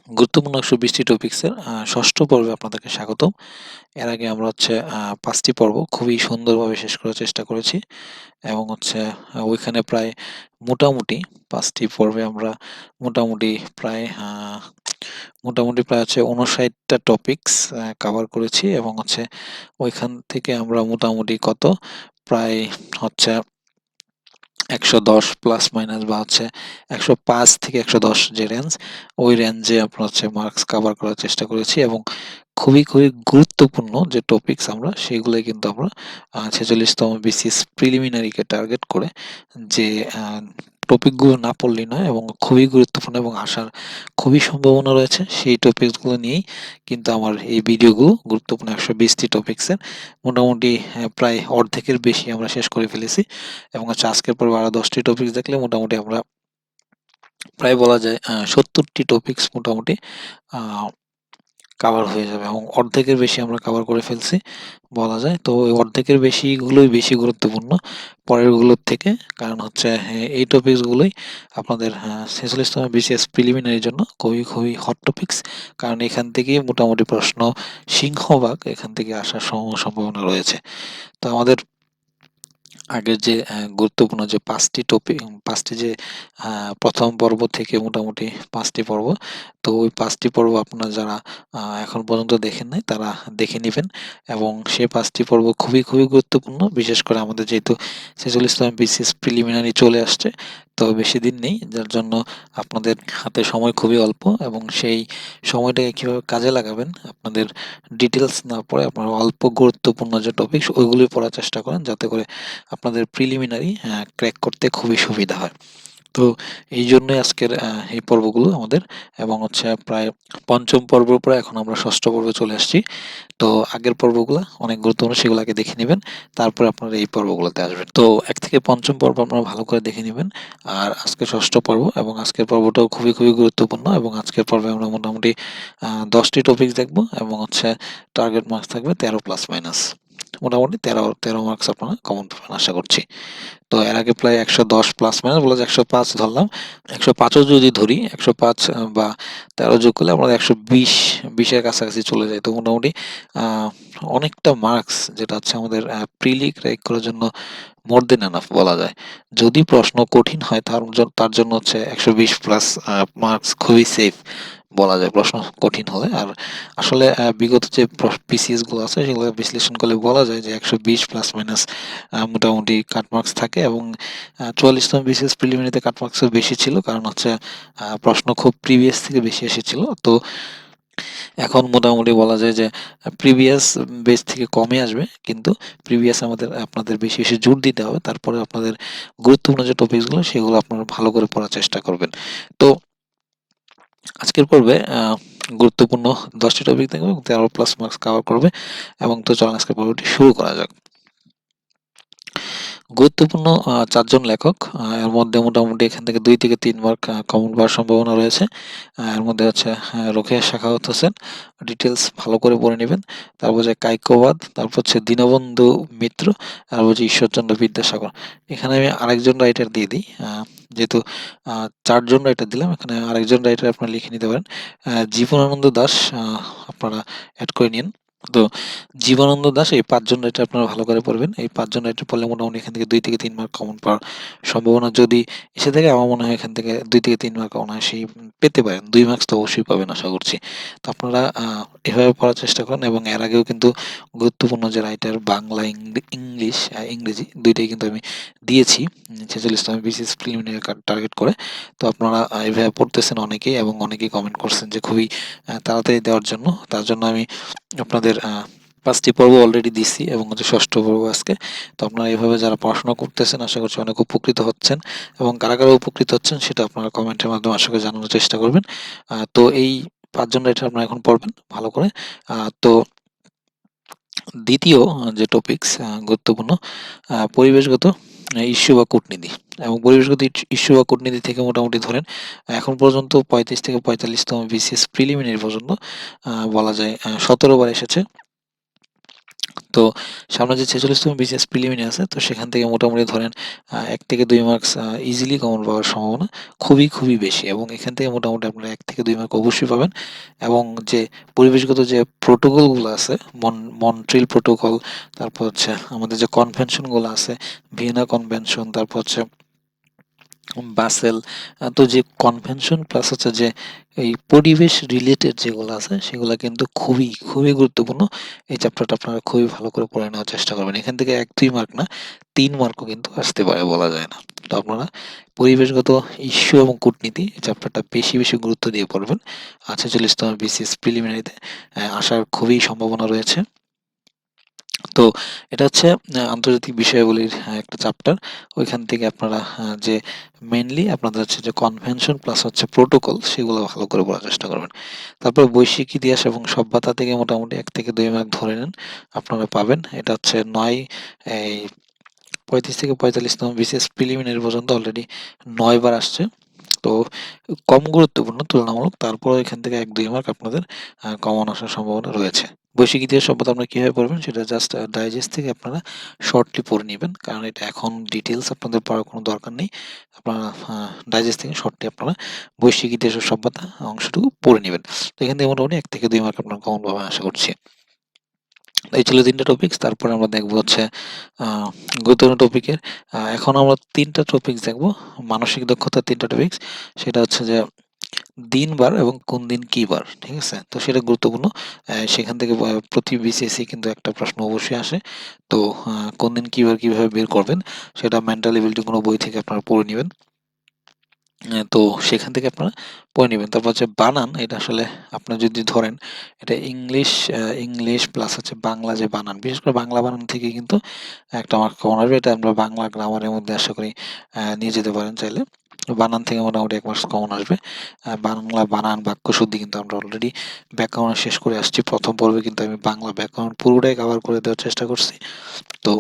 গুরুত্বপূর্ণ ১২০টি টপিক্সের ৬ষ্ঠ পর্বে আপনাদেরকে স্বাগতম। এর আগে আমরা ৫টি পর্ব খুবই সুন্দরভাবে শেষ করার চেষ্টা করেছি এবং ওইখানে প্রায় মোটামুটি ৫টি পর্বে আমরা মোটামুটি প্রায় আ মোটামুটি প্রায় ৫৯ টা টপিকস কভার করেছি এবং ওইখান থেকে আমরা মোটামুটি প্রায় হচ্ছে ১১০ প্লাস মাইনাস বা ১০৫ থেকে ১১০ যে রেঞ্জ, ওই রেঞ্জে আপনার মার্কস কভার করার চেষ্টা করেছি এবং খুবই গুরুত্বপূর্ণ যে টপিকস আমরা সেগুলোই কিন্তু আমরা ৪৬তম বিসিএস প্রিলিমিনারিকে টার্গেট করে যে আ টপিকগুলো না পড়লেই নয় এবং খুবই গুরুত্বপূর্ণ এবং আসার খুবই সম্ভাবনা রয়েছে সেই টপিকসগুলো নিয়েই কিন্তু আমার এই ভিডিওগুলো গুরুত্বপূর্ণ ১২০টি টপিক্সের মোটামুটি প্রায় অর্ধেকের বেশি আমরা শেষ করে ফেলেছি এবং আজকের পর্বে আরো ১০টি টপিকস দেখলে মোটামুটি আমরা প্রায় বলা যায় ৭০টি টপিকস মোটামুটি আ কাভার হয়ে যাবে এবং অর্ধেকের বেশি আমরা কাভার করে ফেলছি বলা যায়। তো ওই অর্ধেকের বেশিগুলোই বেশি গুরুত্বপূর্ণ পরেরগুলোর থেকে। কারণ এই টপিকসগুলোই আপনাদের ৪৬তম বিসিএস প্রিলিমিনারির জন্য খুবই হট টপিকস। কারণ এখান থেকেই মোটামুটি প্রশ্ন সিংহভাগ এখান থেকে আসার সম্ভাবনা রয়েছে। তো আমাদের আগের যে গুরুত্বপূর্ণ যে ৫টি যে ১ম পর্ব থেকে মোটামুটি ৫টি পর্ব। তো ওই ৫টি পর্ব আপনারা যারা এখন পর্যন্ত দেখেন নাই তারা দেখে নিবেন এবং সে ৫টি পর্ব খুবই গুরুত্বপূর্ণ। বিশেষ করে আমাদের যেহেতু ৪৬তম বিসিএস প্রিলিমিনারি চলে আসছে, তো বেশিদিন নেই। যার জন্য আপনাদের হাতে সময় খুবই অল্প এবং সেই সময়টাকে কিভাবে কাজে লাগাবেন আপনাদের ডিটেইলস না পড়ে আপনারা অল্প গুরুত্বপূর্ণ যে টপিকস ওইগুলোই পড়ার চেষ্টা করেন যাতে করে আপনাদের প্রিলিমিনারি ক্র্যাক করতে খুবই সুবিধা হয়। তো এই জন্যই আজকের এই পর্বগুলো আমাদের এবং প্রায় ৫ম পর্বের পরে এখন আমরা ৬ষ্ঠ পর্বে চলে আসছি। তো আগের পর্বগুলা অনেক গুরুত্বপূর্ণ, সেগুলো আগে দেখে নিবেন। তারপরে আপনারা এই পর্বগুলোতে আসবেন। তো ১ থেকে ৫ম পর্ব আপনারা ভালো করে দেখে নিবেন। আর আজকে ৬ষ্ঠ পর্ব এবং আজকের পর্বটাও খুবই গুরুত্বপূর্ণ এবং আজকের পর্বে আমরা মোটামুটি ১০টি টপিকস দেখব এবং টার্গেট মার্কস থাকবে ১৩ প্লাস মাইনাস। মোটামুটি ১৩ মার্কস আপনারা কমন পাবেন আশা করছি। তো এর আগে প্রায় ১১০ প্লাস মাইনাস বলা যায় ১০৫ ধরলাম। ১০৫ও যদি ধরি ১০৫ বা ১৩ যোগ করলে আমরা ১২০ এর কাছাকাছি চলে যাই। তো মোটামুটি আ অনেকটা মার্কস যেটা আমাদের প্রিলি ক্র্যাক করার জন্য মোর দেন এনাফ বলা যায়। যদি প্রশ্ন কঠিন হয় তার জন্য ১২০ প্লাস মার্কস খুবই সেফ বলা যায় প্রশ্ন কঠিন হলে। আর আসলে বিগত যে বিসিএস গুলো আছে সেগুলো বিশ্লেষণ করলে বলা যায় যে ১২০ প্লাস মাইনাস মোটামুটি কাট মার্কস থাকে এবং ৪৪তম বিসিএস প্রিলিমিনারিতে কাট মার্কসও বেশি ছিল। কারণ প্রশ্ন খুব প্রিভিয়াস থেকে বেশি এসেছিল। তো এখন মোটামুটি বলা যায় যে প্রিভিয়াস বেস থেকে কমে আসবে। কিন্তু প্রিভিয়াস আপনাদের বেশি জোর দিতে হবে। তারপরে আপনাদের গুরুত্বপূর্ণ যে টপিকসগুলো সেগুলো আপনারা ভালো করে পড়ার চেষ্টা করবেন। তো আজকের পর্বে গুরুত্বপূর্ণ ১০টি টপিক থাকবে এবং ১৩ প্লাস মার্কস কভার করবে এবং তো চলেন আজকের পর্বটি শুরু করা যাক। গুরুত্বপূর্ণ ৪ জন লেখক। এর মধ্যে মোটামুটি এখান থেকে ২ থেকে ৩ মার্ক কমন পাওয়ার সম্ভাবনা রয়েছে। এর মধ্যে রোকেয়া সাখাওয়াত হোসেন। ডিটেইলস ভালো করে পড়ে নিবেন। তারপর কায়কোবাদ, তারপর দীনবন্ধু মিত্র, তারপর ঈশ্বরচন্দ্র বিদ্যাসাগর। এখানে আমি আরেকজন রাইটার দিয়ে দিই। যেহেতু ৪ জন রাইটার দিলাম, এখানে আরেকজন রাইটার আপনারা লিখে নিতে পারেন। জীবনানন্দ দাশ আপনারা এড করে নিন। তো জীবনানন্দ দাশ এই ৫ জন রাইটার আপনারা ভালো করে পড়বেন। এই ৫ জন রাইটার পড়লে মোটামুটি এখান থেকে ২ থেকে ৩ মার্ক কমন পাওয়ার সম্ভাবনা যদি এসে থাকে, আমার মনে হয় এখান থেকে ২ থেকে ৩ মার্ক অনায়াসেই পেতে পারেন। ২ মার্কস তো অবশ্যই পাবেন আশা করছি। তো আপনারা এভাবে পড়ার চেষ্টা করেন এবং এর আগেও কিন্তু গুরুত্বপূর্ণ যে রাইটার বাংলা, ইংলিশ, ইংরেজি ২ টাই কিন্তু আমি দিয়েছি ৪৬তম বিসিএস প্রিলিমিনারি টার্গেট করে। তো আপনারা এভাবে পড়তেছেন অনেকেই এবং অনেকেই কমেন্ট করছেন যে খুবই তাড়াতাড়ি দেওয়ার জন্য। তার জন্য আমি আপনাদের ৫টি পর্ব অলরেডি দিছি এবং ৬ষ্ঠ পর্ব আজকে। তো আপনারা এভাবে যারা পড়াশোনা করতেছেন আশা করছি অনেক উপকৃত হচ্ছেন এবং কারা উপকৃত হচ্ছেন সেটা আপনারা কমেন্টের মাধ্যমে আশা করি জানানোর চেষ্টা করবেন। তো এই ৫ জন রাইটার আপনারা এখন পড়বেন ভালো করে। তো দ্বিতীয় যে টপিকস গুরুত্বপূর্ণ পরিবেশগত ইস্যু বা কূটনীতি এবং পরিবেশগত ইস্যু বা কূটনীতি থেকে মোটামুটি ধরেন এখন পর্যন্ত ৩৫ থেকে ৪৫তম বিসিএস প্রিলিমিনারি পর্যন্ত বলা যায় ১৭ বার এসেছে। তো সামনে যে 46তম বিসিএস প্রিলিমিনারি আছে, তো সেখান থেকে মোটামুটি ধরেন ১ থেকে ২ মার্কস ইজিলি কমন পাওয়ার সম্ভাবনা খুবই বেশি, এবং এখান থেকে মোটামুটি আপনারা ১ থেকে ২ মার্ক অবশ্যই পাবেন। এবং যে পরিবেশগত যে প্রোটোকলগুলো আছে, মন্ট্রিল প্রোটোকল, তারপর হচ্ছে আমাদের যে কনভেনশনগুলো আছে, ভিয়েনা কনভেনশন, তারপর হচ্ছে বাসেল, তো যে কনভেনশন প্লাস হচ্ছে যে এই পরিবেশ রিলেটেড যেগুলো আছে সেগুলো কিন্তু খুবই গুরুত্বপূর্ণ। এই চ্যাপ্টারটা আপনারা খুবই ভালো করে পড়ে নেওয়ার চেষ্টা করবেন। এখান থেকে ১-২ মার্ক না, ৩ মার্কও কিন্তু আসতে পারে, বলা যায় না। তো আপনারা পরিবেশগত ইস্যু এবং কূটনীতি এই চ্যাপ্টারটা বেশি গুরুত্ব দিয়ে পড়বেন। ৪৬তম বিসিএস প্রিলিমিনারিতে আসার খুবই সম্ভাবনা রয়েছে। তো এটা হচ্ছে আন্তর্জাতিক বিষয়াবলীর একটা চ্যাপ্টার। ওইখান থেকে আপনারা যে মেইনলি আপনাদের হচ্ছে যে কনভেনশন প্লাস হচ্ছে প্রোটোকল, সেগুলো ভালো করে পড়ার চেষ্টা করবেন। তারপর বৈশ্বিক ইতিহাস এবং সভ্যতা থেকে মোটামুটি ১ থেকে ২ মার্ক ধরে নেন আপনারা পাবেন। এটা হচ্ছে ৯ এই ৩৫ থেকে ৪৫তম বিসিএস প্রিলিমিনারি পর্যন্ত অলরেডি ৯ বার আসছে। তো কম গুরুত্বপূর্ণ তুলনামূলক, তারপরেও এখান থেকে ১-২ মার্ক আপনাদের কমন আসার সম্ভাবনা রয়েছে। বৈশ্বিক ইতিহাস সভ্যতা আপনারা কিভাবে পড়বেন সেটা জাস্ট ডাইজেস্ট থেকে আপনারা শর্টলি পড়ে নিবেন, কারণ এটা এখন ডিটেলস আপনাদের পড়ার কোনো দরকার নেই। আপনারা ডাইজেস্ট থেকে শর্টলি আপনারা বৈশ্বিক ইতিহাস ও সভ্যতা অংশটুকু পড়ে নিবেন। তো এখান থেকে মোটামুটি ১ থেকে ২ মার্ক আপনার কমন পাবেন আশা করছি। এই ছিল ৩ টা টপিকস। তারপরে আমরা দেখব হচ্ছে আ গুরুত্বপূর্ণ টপিকের এখন আমরা ৩ টা টপিকস দেখব। মানসিক দক্ষতার ৩ টা টপিকস। সেটা হচ্ছে যে দিন-বার এবং কোন দিন কি বার, ঠিক আছে? তো সেটা গুরুত্বপূর্ণ। সেখান থেকে প্রতি বিসিএসই কিন্তু একটা প্রশ্ন অবশ্যই আসে। তো কোন দিন কি বার কিভাবে বের করবেন সেটা মেন্টাল এবিলিটি কোনো বই থেকে আপনারা পড়ে নিবেন। তো সেখান থেকে আপনারা পড়ে নিবেন। তারপর হচ্ছে বানান, এটা আসলে আপনারা যদি ধরেন এটা ইংলিশ প্লাস হচ্ছে বাংলা যে বানান, বিশেষ করে বাংলা বানান থেকে কিন্তু একটা মার্ক কমন আসবে। এটা আমরা বাংলা গ্রামারের মধ্যে আশা করি নিয়ে যেতে পারেন চাইলে। বানান থেকে মোটামুটি ১ মার্কস কমন আসবে। বাংলা বানান, বাক্যশুদ্ধি কিন্তু আমরা অলরেডি ব্যাকরণ শেষ করে আসছি। ১ম পর্বে কিন্তু আমি বাংলা ব্যাকরণ পুরোটাই কভার করে দেওয়ার চেষ্টা করছি। তো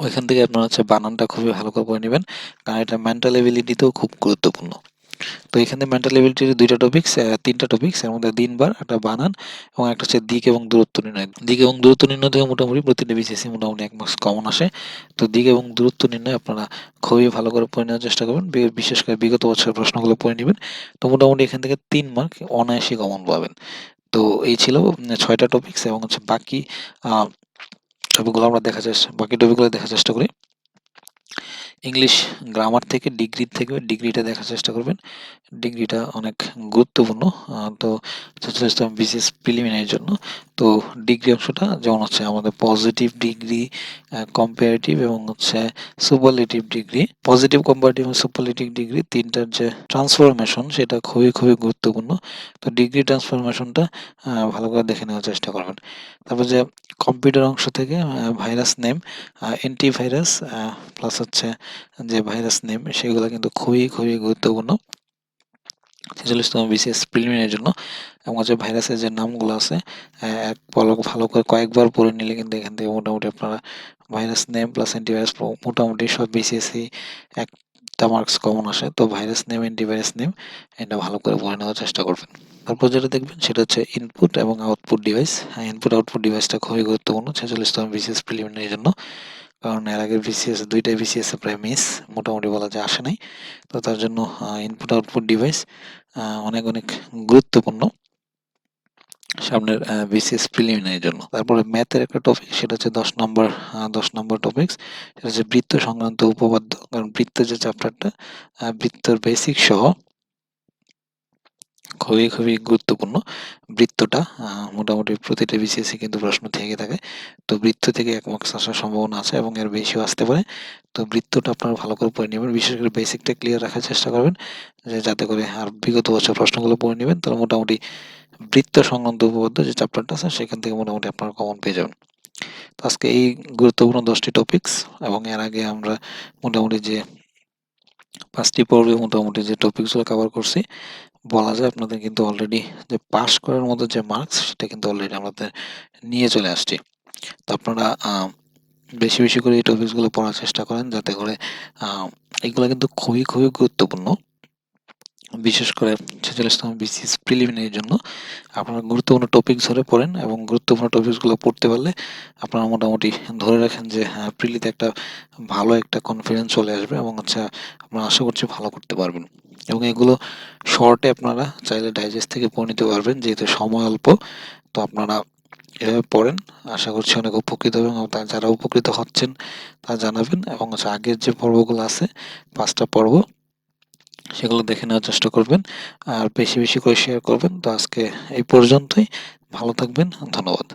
ওইখান থেকে আপনারা হচ্ছে বানানটা খুবই ভালো করে পড়ে নিবেন, কারণ এটা মেন্টাল এবিলিটিতেও খুব গুরুত্বপূর্ণ। তো এখানে মেন্টাল এবিলিটির ২ টা টপিকস, ৩ টা টপিকস, এর মধ্যে দিন-বার, একটা বানান এবং একটা হচ্ছে দিক এবং দূরত্ব নির্ণয়। দিক এবং দূরত্ব নির্ণয় থেকে মোটামুটি প্রতিটা বিসিএসই মোটামুটি ১ মার্কস কমন আসে। তো দিক এবং দূরত্ব নির্ণয় আপনারা খুবই ভালো করে পড়ে নেওয়ার চেষ্টা করবেন। বিশেষ করে বিগত বছরের প্রশ্নগুলো পড়ে নিবেন। তো মোটামুটি এখান থেকে ৩ মার্ক অনায়াসই কমন পাবেন। তো এই ছিল ৬ টা টপিকস, এবং হচ্ছে বাকি আ টপিকগুলো আমরা বাকি টপিকগুলো দেখার চেষ্টা করি। ইংলিশ গ্রামার থেকে ডিগ্রিটা দেখার চেষ্টা করবেন। ডিগ্রিটা অনেক গুরুত্বপূর্ণ। তো ৪৬তম বিসিএস প্রিলিমিনারির জন্য। তো ডিগ্রি অংশটা যেমন হচ্ছে আমাদের পজিটিভ ডিগ্রি, কম্পারেটিভ এবং হচ্ছে সুপারলেটিভ ডিগ্রি। পজিটিভ, কম্পারেটিভ এবং সুপারলেটিভ ডিগ্রি ৩ টার যে ট্রান্সফরমেশন সেটা খুবই গুরুত্বপূর্ণ। তো ডিগ্রি ট্রান্সফরমেশনটা ভালো করে দেখে নেওয়ার চেষ্টা করবেন। তারপর যে কম্পিউটার অংশ থেকে ভাইরাস নেম, অ্যান্টিভাইরাস প্লাস হচ্ছে যে ভাইরাস নেম, সেগুলো কিন্তু খুবই গুরুত্বপূর্ণ ৪৬তম বিসিএস প্রিলিমিনারির জন্য। এবং হচ্ছে ভাইরাসের যে নামগুলো আছে এক পলক ভালো করে কয়েকবার পড়ে নিলে কিন্তু এখান থেকে মোটামুটি আপনারা ভাইরাস নেম প্লাস অ্যান্টিভাইরাস মোটামুটি সব বিসিএসই একটা মার্কস কমন আসে। তো ভাইরাস নেম, অ্যান্টিভাইরাস নেম, এটা ভালো করে পড়ে নেওয়ার চেষ্টা করবেন। তারপর যেটা দেখবেন সেটা হচ্ছে ইনপুট এবং আউটপুট ডিভাইস। ইনপুট আউটপুট ডিভাইসটা খুবই গুরুত্বপূর্ণ ৪৬তম বিসিএস প্রিলিমিনারির জন্য। কারণ এর আগের বিসিএস ২ টাই বিসিএস এ প্রায় মিস, মোটামুটি বলা যায় আসে নাই। তো তার জন্য ইনপুট আউটপুট ডিভাইস অনেক গুরুত্বপূর্ণ সামনের বিসিএস প্রিলিমিনারির জন্য। তারপরে ম্যাথের একটা টপিক, সেটা হচ্ছে ১০ নম্বর টপিকস। সেটা হচ্ছে বৃত্ত সংক্রান্ত উপপাদ্য। কারণ বৃত্ত যে চ্যাপ্টারটা বৃত্তর বেসিক সহ খুবই গুরুত্বপূর্ণ। বৃত্তটা মোটামুটি প্রতিটা বিসিএসই কিন্তু প্রশ্ন থেকে থাকে। তো বৃত্ত থেকে ১ মার্কস আসার সম্ভাবনা আছে এবং এর বেশিও আসতে পারে। তো বৃত্তটা আপনারা ভালো করে পড়ে নিবেন। বিশেষ করে বেসিকটা ক্লিয়ার রাখার চেষ্টা করবেন, যাতে করে আর বিগত বছর প্রশ্নগুলো পড়ে নিবেন। তাহলে মোটামুটি বৃত্ত সংক্রান্ত উপপাদ্য যে চ্যাপ্টারটা আছে সেখান থেকে মোটামুটি আপনারা কমন পেয়ে যাবেন। তো আজকে এই গুরুত্বপূর্ণ ১০ টি টপিকস, এবং এর আগে আমরা মোটামুটি যে ৫ টি পর্বে মোটামুটি যে টপিকসগুলো কভার করছি, বলা যায় আপনাদের কিন্তু অলরেডি যে পাস করার মতো যে মার্কস সেটা কিন্তু অলরেডি আমাদের নিয়ে চলে আসছি। তো আপনারা বেশি করে এই টপিকসগুলো পড়ার চেষ্টা করেন, যাতে করে এগুলো কিন্তু খুবই গুরুত্বপূর্ণ। বিশেষ করে 46তম বিসিএস প্রিলিমিনারির জন্য আপনারা গুরুত্বপূর্ণ টপিক ধরে পড়েন এবং গুরুত্বপূর্ণ টপিকসগুলো পড়তে পারলে আপনারা মোটামুটি ধরে রাখেন যে হ্যাঁ, প্রিলিতে একটা ভালো একটা কনফিডেন্স চলে আসবে এবং আপনারা আশা করছি ভালো করতে পারবেন। এবং এগুলো শর্টে আপনারা চাইলে ডাইজেস্ট থেকে পড়ে নিতে পারবেন, যেহেতু সময় অল্প। তো আপনারা এভাবে পড়েন, আশা করছি অনেক উপকৃত হবেন এবং যারা উপকৃত হচ্ছেন তা জানাবেন। এবং আগের যে পর্বগুলো আছে 5টা পর্ব, সেগুলো দেখে নেওয়ার চেষ্টা করবেন আর বেশি বেশি করে শেয়ার করবেন। তো আজকে এই পর্যন্তই। ভালো থাকবেন, ধন্যবাদ।